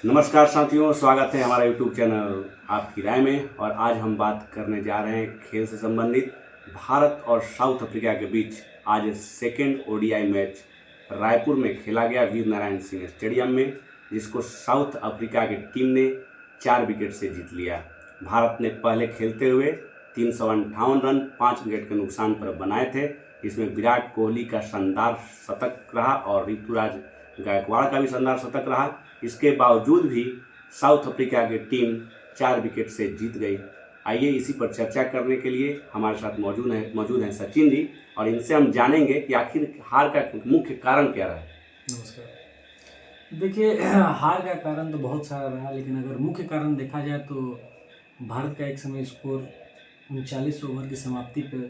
नमस्कार साथियों, स्वागत है हमारा यूट्यूब चैनल आपकी राय में। और आज हम बात करने जा रहे हैं खेल से संबंधित। भारत और साउथ अफ्रीका के बीच आज सेकेंड ओडीआई मैच रायपुर में खेला गया वीर नारायण सिंह स्टेडियम में, जिसको साउथ अफ्रीका की टीम ने 4 विकेट से जीत लिया। भारत ने पहले खेलते हुए 358 रन 5 विकेट के नुकसान पर बनाए थे। इसमें विराट कोहली का शानदार शतक रहा और ऋतुराज गायकवाड़ का भी शानदार शतक रहा। इसके बावजूद भी साउथ अफ्रीका की टीम 4 विकेट से जीत गई। आइए इसी पर चर्चा करने के लिए हमारे साथ मौजूद हैं सचिन जी, और इनसे हम जानेंगे कि आखिर हार का मुख्य कारण क्या रहा। नमस्कार। देखिए, हार का कारण तो बहुत सारा रहा, लेकिन अगर मुख्य कारण देखा जाए तो भारत का एक समय स्कोर 39 ओवर की समाप्ति पे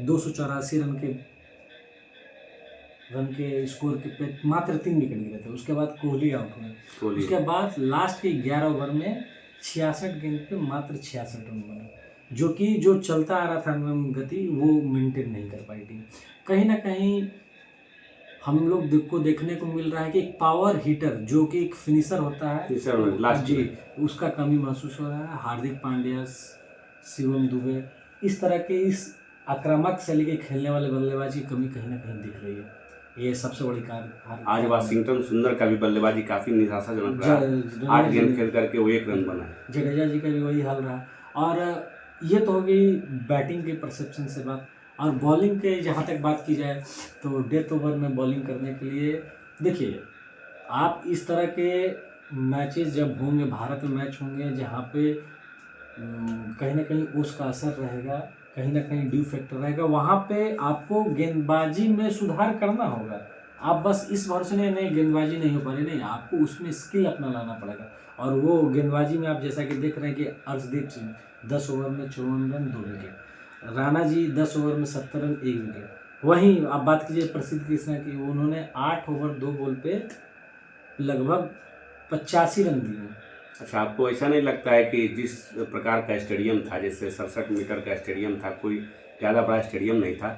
284 रन के स्कोर के पे मात्र 3 विकेट गिरे थे। उसके बाद कोहली आउट हुए। उसके बाद लास्ट के 11 ओवर में 66 गेंद पे मात्र 66 रन बने, जो चलता आ रहा था गति वो मेंटेन नहीं कर पाई टीम। कहीं ना कहीं हम लोग को देखने को मिल रहा है कि एक पावर हिटर जो कि एक फिनिशर होता है लास्ट जी, उसका कमी महसूस हो रहा है। हार्दिक पांड्या, शिवम दुबे, इस तरह के इस आक्रामक शैली के खेलने वाले बल्लेबाज की कमी कहीं ना कहीं दिख रही है। ये सबसे बड़ी कारण। आज वाशिंगटन सुंदर का भी बल्लेबाजी काफी निराशाजनक रहा। 8 गेंद खेल करके वो 1 रन बना। जडेजा जी का भी वही हाल रहा। और ये तो हो गई बैटिंग के परसेप्शन से बात। और बॉलिंग के जहाँ तक बात की जाए तो डेथ ओवर में बॉलिंग करने के लिए देखिए, आप इस तरह के मैचेस जब होंगे, भारत में मैच होंगे जहाँ पे कहीं ना कहीं उसका असर रहेगा, कहीं ना कहीं ड्यू फैक्टर रहेगा, वहाँ पे आपको गेंदबाजी में सुधार करना होगा। आप बस इस भरोसे नहीं गेंदबाजी नहीं हो पा रही, नहीं, आपको उसमें स्किल अपना लाना पड़ेगा। और वो गेंदबाजी में आप जैसा कि देख रहे हैं कि अर्शदीप सिंह 10 ओवर में 54 run 2 wicket, Rana ji 10 over में 70 रन 1 विकेट। वहीं आप बात कीजिए प्रसिद्ध कृष्णा की, उन्होंने 8 ओवर 2 बॉल पे लगभग 85 रन दिए। अच्छा, आपको ऐसा नहीं लगता है कि जिस प्रकार का स्टेडियम था, जैसे 67 मीटर का स्टेडियम था, कोई ज़्यादा बड़ा स्टेडियम नहीं था,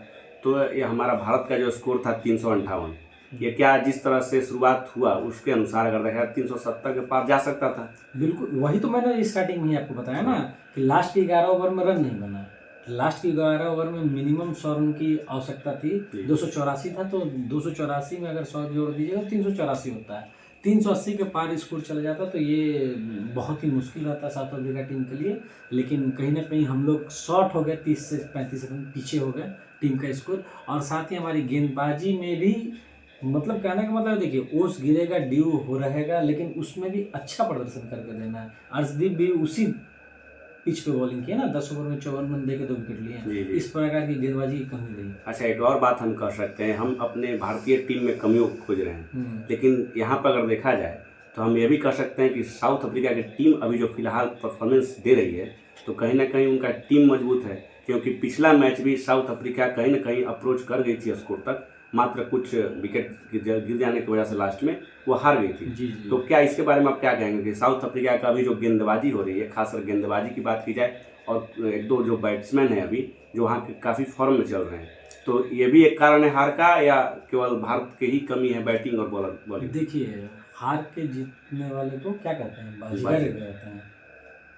तो ये हमारा भारत का जो स्कोर था 358, ये क्या जिस तरह से शुरुआत हुआ उसके अनुसार अगर देखा 370 के पार जा सकता था। बिल्कुल, वही तो मैंने स्टार्टिंग में ही आपको बताया ना कि लास्ट के 11 ओवर में रन नहीं बना। लास्ट के 11 ओवर में मिनिमम 100 रन की आवश्यकता थी। 284 था, तो 284 में अगर 100 जोड़ दीजिएगा तो 384 होता है। 380 के पार स्कोर चला जाता तो ये बहुत ही मुश्किल रहता साउथ अफ्रीका टीम के लिए। लेकिन कहीं ना कहीं हम लोग शॉर्ट हो गए, 30 से 35 रन पीछे हो गए टीम का स्कोर। और साथ ही हमारी गेंदबाजी में भी, मतलब कहने का मतलब देखिए, ओस गिरेगा, ड्यू हो रहेगा, लेकिन उसमें भी अच्छा प्रदर्शन करके देना है। अर्शदीप भी उसी पिच पे बॉलिंग किया ना, 10 ओवर में 54 रन देके 2 विकेट लिए। इस प्रकार की गेंदबाजी की कमी रही। अच्छा, एक और बात हम कर सकते हैं, हम अपने भारतीय टीम में कमियों को खोज रहे हैं, लेकिन यहाँ पर अगर देखा जाए तो हम ये भी कह सकते हैं कि साउथ अफ्रीका की टीम अभी जो फिलहाल परफॉर्मेंस दे रही है, तो कहीं ना कहीं उनका टीम मजबूत है। क्योंकि पिछला मैच भी साउथ अफ्रीका कहीं ना कहीं अप्रोच कर गई थी स्कोर तक, मात्र कुछ विकेट गिर जाने की वजह से लास्ट में वो हार गई थी। जी। तो क्या इसके बारे में आप क्या कहेंगे कि साउथ अफ्रीका का अभी जो गेंदबाजी हो रही है, खासकर गेंदबाजी की बात की जाए, और 1-2 जो बैट्समैन हैं अभी जो वहाँ के काफ़ी फॉर्म में चल रहे हैं, तो ये भी एक कारण है हार का, या केवल भारत की ही कमी है बैटिंग और बॉलिंग? देखिए, हार के जीतने वाले को क्या कहते हैं, बाजीगर कहते हैं।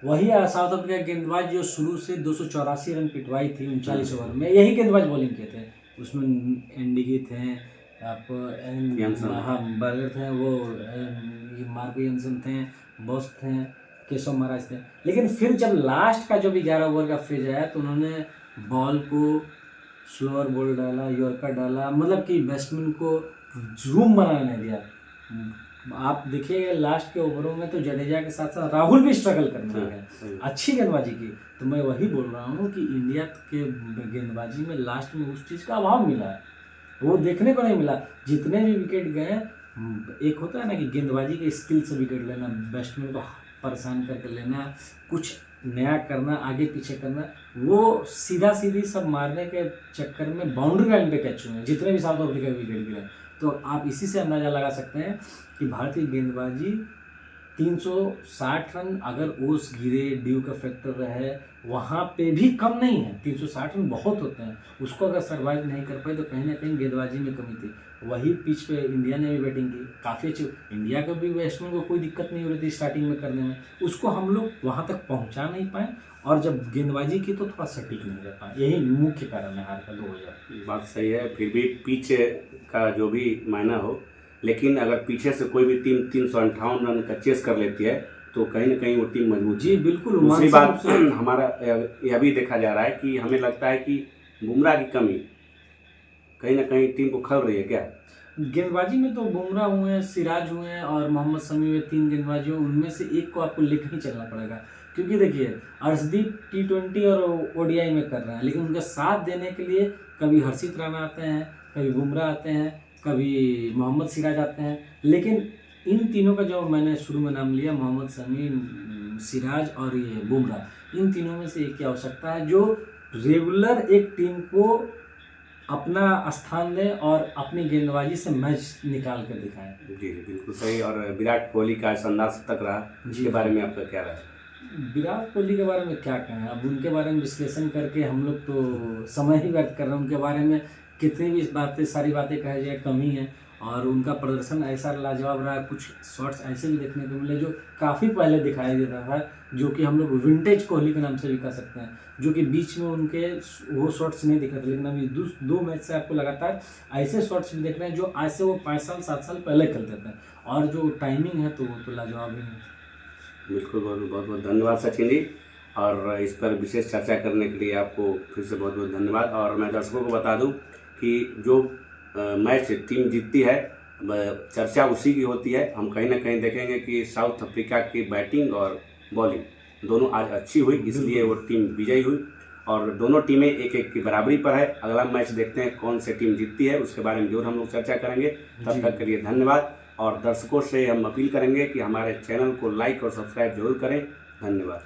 वही साउथ अफ्रीका गेंदबाज जो शुरू से 284 रन पिटवाई थी 39 ओवर में, यही गेंदबाज बॉलिंग के थे। उसमें एंडिगी थे, आप बर्गर थे, वो मार्को यंसन थे, बॉस थे, केशव महाराज थे। लेकिन फिर जब लास्ट का जो भी 11 ओवर का फेज आया तो उन्होंने बॉल को स्लोअर बॉल डाला, यॉर्कर डाला, मतलब कि बैट्समैन को रूम बनाने नहीं दिया। आप देखिए लास्ट के ओवरों में तो जडेजा के साथ साथ राहुल भी स्ट्रगल करने लगे, अच्छी गेंदबाजी की। तो मैं वही बोल रहा हूँ कि इंडिया के गेंदबाजी में लास्ट में उस चीज़ का अभाव मिला है, वो देखने को नहीं मिला। जितने भी विकेट गए, एक होता है ना कि गेंदबाजी के स्किल से विकेट लेना, बैट्समैन को परेशान करके लेना, कुछ नया करना, आगे पीछे करना, वो सीधा सीधी सब मारने के चक्कर में बाउंड्री लाइन पे कैच हुए हैं जितने भी साउथ अफ्रीका विकेट गिरे। तो आप इसी से अंदाज़ा लगा सकते हैं कि भारतीय गेंदबाजी 360 रन अगर ओस गिरे, ड्यू का फैक्टर रहे, वहाँ पे भी कम नहीं है। 360 रन बहुत होते हैं, उसको अगर सर्वाइव नहीं कर पाए तो कहीं ना कहीं गेंदबाजी में कमी थी। वही पिच पे इंडिया ने भी बैटिंग की काफ़ी अच्छी। इंडिया का भी बैट्समैन को कोई दिक्कत नहीं हो रही थी स्टार्टिंग में करने में, उसको हम लोग वहाँ तक पहुँचा नहीं पाए, और जब गेंदबाजी की तो थोड़ा सटीक नहीं रह पाए। यही मुख्य कारण है हार का 2000। बात सही है, फिर भी पिच का जो भी मायना हो, लेकिन अगर पीछे से कोई भी टीम 358 रन का चेस कर लेती है तो कहीं ना कहीं वो टीम मजबूत। जी बिल्कुल। दूसरी बात हमारा यह भी देखा जा रहा है कि हमें लगता है कि बुमराह की कमी कहीं ना कहीं टीम को खल रही है क्या? गेंदबाजी में तो बुमराह हुए हैं, सिराज हुए हैं और मोहम्मद शमी हुए, 3 गेंदबाजी, उनमें से एक को आपको लेकर ही चलना पड़ेगा। क्योंकि देखिए अर्शदीप T20 और ODI में कर रहे हैं, लेकिन उनका साथ देने के लिए कभी हर्षित राणा आते हैं, कभी बुमराह आते हैं, कभी मोहम्मद सिराज आते हैं। लेकिन इन तीनों का जो मैंने शुरू में नाम लिया, मोहम्मद शमी, सिराज और ये बुमराह, इन तीनों में से एक की आवश्यकता है जो रेगुलर एक टीम को अपना स्थान दें और अपनी गेंदबाजी से मैच निकाल कर दिखाएं। जी बिल्कुल सही। और विराट कोहली का शानदार शतक रहा, इसके बारे में आपका क्या राय है? विराट कोहली के बारे में क्या कहें, अब उनके बारे में विश्लेषण करके हम लोग तो समय ही व्यर्थ कर रहे हैं। उनके बारे में कितनी भी बातें, सारी बातें कहे जाए कमी है, और उनका प्रदर्शन ऐसा लाजवाब रहा। कुछ शॉट्स ऐसे भी देखने को मिले जो काफ़ी पहले दिखाई देता था, जो कि हम लोग विंटेज कोहली के नाम से भी कह सकते हैं, जो कि बीच में उनके वो शॉट्स नहीं दिख रहे थे। लेकिन अभी 2 मैच से आपको लगातार ऐसे शॉट्स भी देख रहे हैं जो आज से वो 5 साल 7 साल पहले खेलते थे, और जो टाइमिंग है तो वो तो लाजवाब ही है। बिल्कुल, बहुत बहुत धन्यवाद सचिन जी, और इस पर विशेष चर्चा करने के लिए आपको फिर से बहुत बहुत धन्यवाद। और मैं दर्शकों को बता दूं कि जो मैच टीम जीतती है चर्चा उसी की होती है। हम कहीं ना कहीं देखेंगे कि साउथ अफ्रीका की बैटिंग और बॉलिंग दोनों आज अच्छी हुई, इसलिए वो टीम विजयी हुई, और दोनों टीमें 1-1 की बराबरी पर है। अगला मैच देखते हैं कौन सी टीम जीतती है, उसके बारे में जरूर हम लोग चर्चा करेंगे। तब तक के लिए धन्यवाद, और दर्शकों से हम अपील करेंगे कि हमारे चैनल को लाइक और सब्सक्राइब जरूर करें। धन्यवाद।